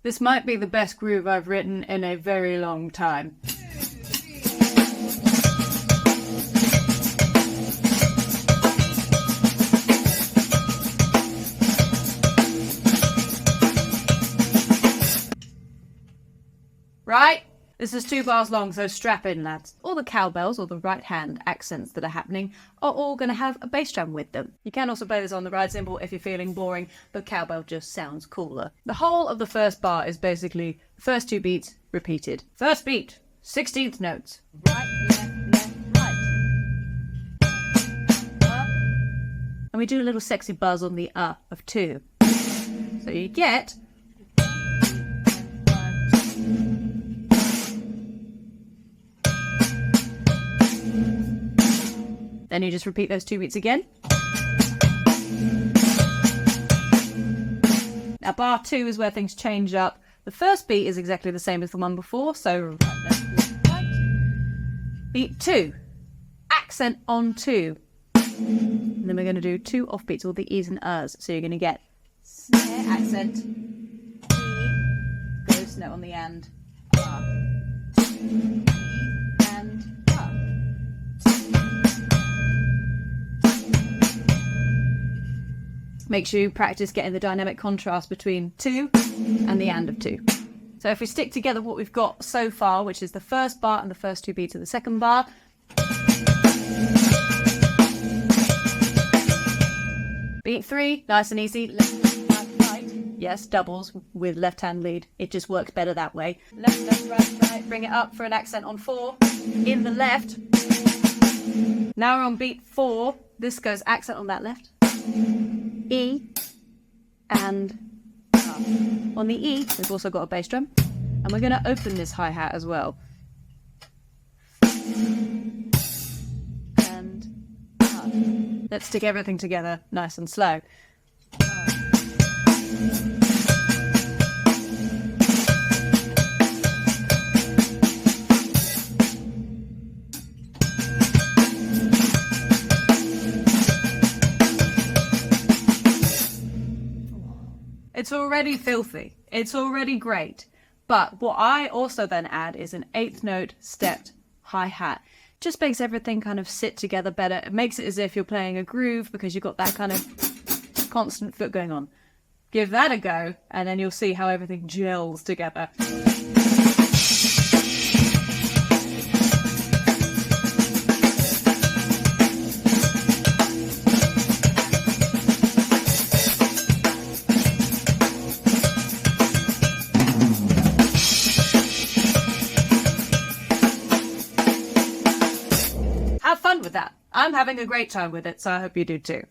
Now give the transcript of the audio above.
This might be the best groove I've written in a very long time. Right? This is 2 bars long, so strap in, lads. All the cowbells, or the right-hand accents that are happening, are all going to have a bass drum with them. You can also play this on the ride cymbal if you're feeling boring, but cowbell just sounds cooler. The whole of the first bar is basically the first 2 beats repeated. First beat, 16th notes. Right, left, right. And we do a little sexy buzz on the of 2. So you get... Then you just repeat those 2 beats again. Now bar 2 is where things change up. The first beat is exactly the same as the one before, so right, left, right. Beat 2, accent on 2. And then we're going to do 2 off beats, all the E's and R's. So you're going to get snare, accent, E, ghost note on the and, R. And R. Make sure you practice getting the dynamic contrast between 2 and the and of 2. So if we stick together what we've got so far, which is the first bar and the first 2 beats of the second bar. Beat 3, nice and easy. Left, right, right. Yes, doubles with left hand lead. It just works better that way. Left, left, right, right. Bring it up for an accent on 4. In the left. Now we're on beat 4. This goes accent on that left. E and R. On the E, we've also got a bass drum, and we're going to open this hi-hat as well. And R. Let's stick everything together nice and slow. It's already filthy. It's already great. But what I also then add is an 8th note stepped hi-hat. Just makes everything kind of sit together better. It makes it as if you're playing a groove because you've got that kind of constant foot going on. Give that a go, and then you'll see how everything gels together. Have fun with that. I'm having a great time with it, so I hope you do too.